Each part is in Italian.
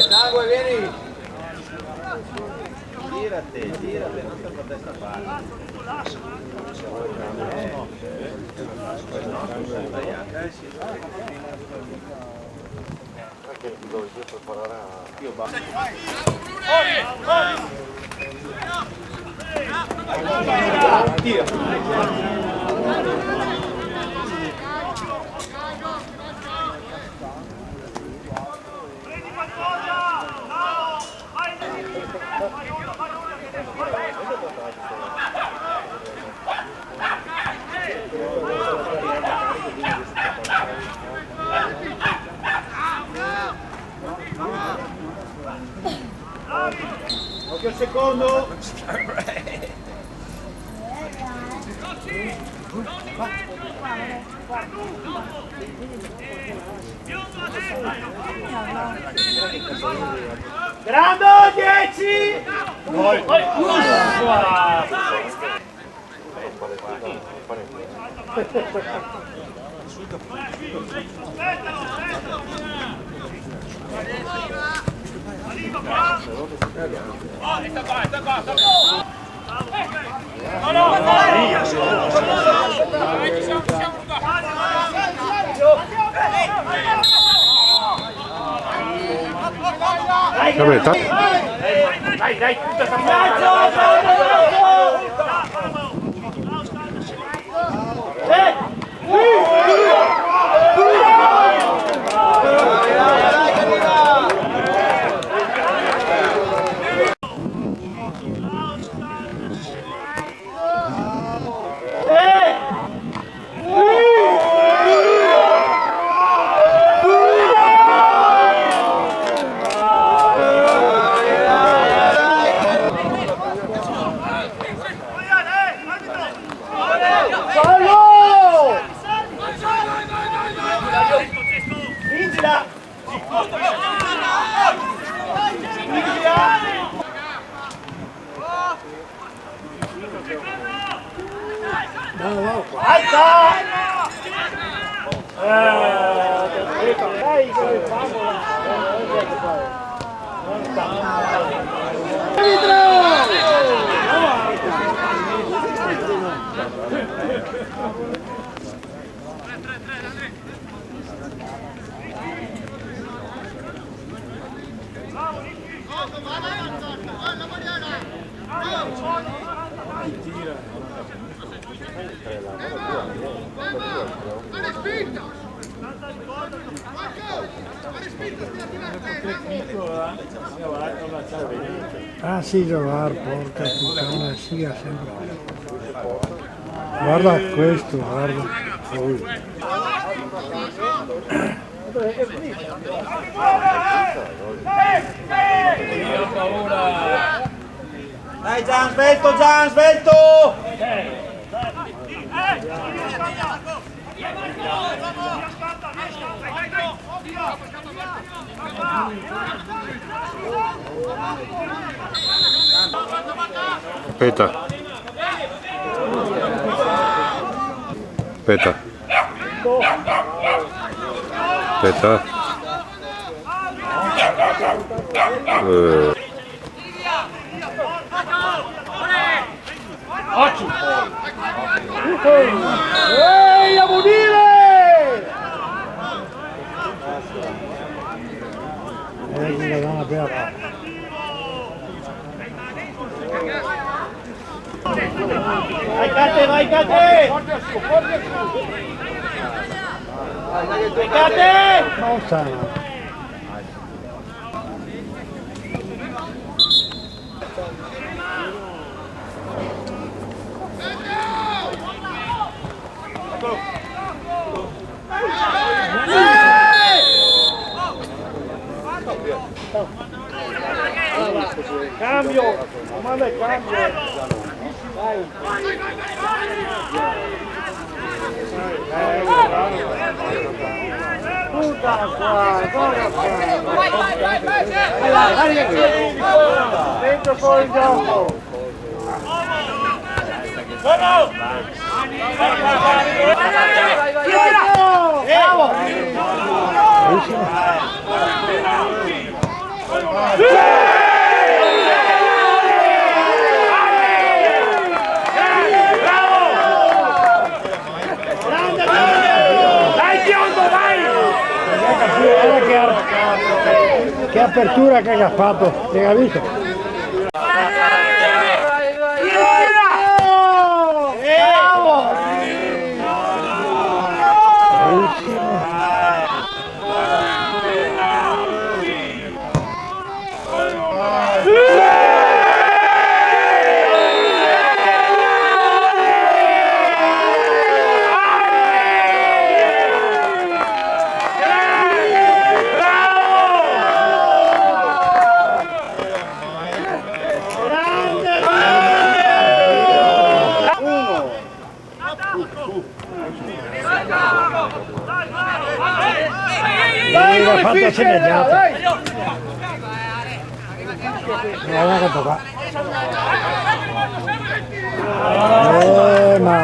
Sangue, vieni! Girate, non per testa parte. Perché devo preparare a... Io basta. Occhio al secondo! Grando 10! Dai, tutta Ah sì, giocare, porca puttana, sia sempre. Guarda questo, guarda. Dai Gian, svelto! Aspetta. Ehi, a morire! Una bella. Vai Cate! Vai Cate! Non sanno. Cambio! Comanda il cambio! Dai! Dentro fuori il gioco. Che apertura che ha fatto, hai capito? Bravo! L'ha fatto segnalato. Non è qua. Ma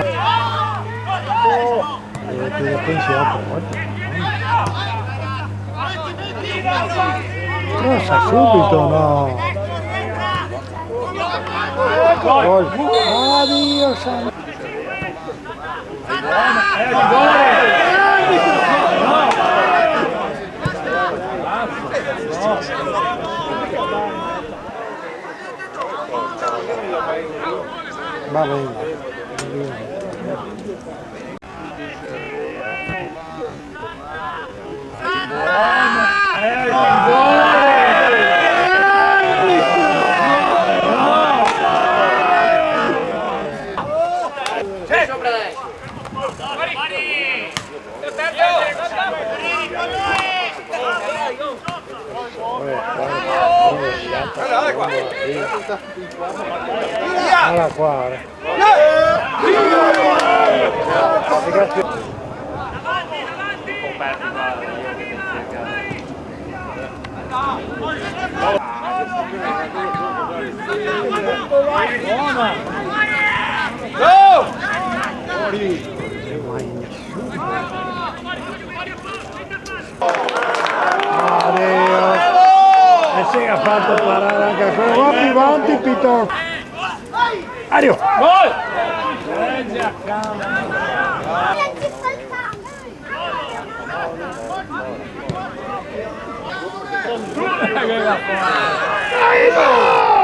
ti pensi non sa subito, no. Addio santo. Va bene. Alla qua. E si è fatto parare anche a quello. Va più avanti, Pito. Adio! Gol!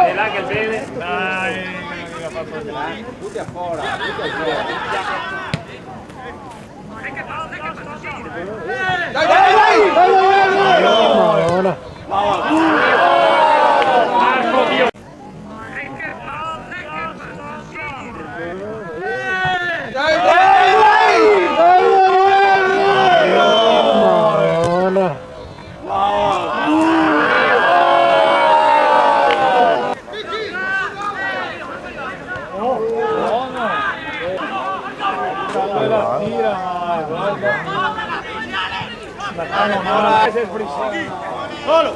E là che bene? Dai, tutti a fora, Dai, dai, dai! Madonna. Marco Dio! Dai, dai, dai! Madonna. Solo!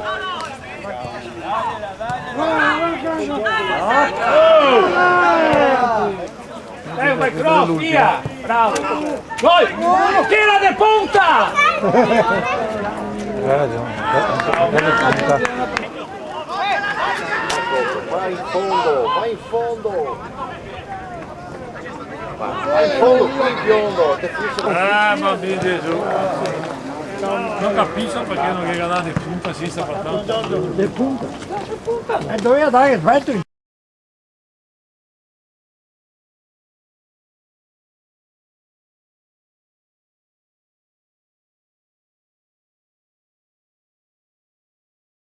Vai cross, via! Bravo! Gol! Tira de punta! Hai ragione. Vai in fondo, vai in fondo! Vai in fondo, qui biondo, te finisce con Bambino Gesù! Non capisco perché non riga dare di punta senza partire. De punta. E doveva dare il vento.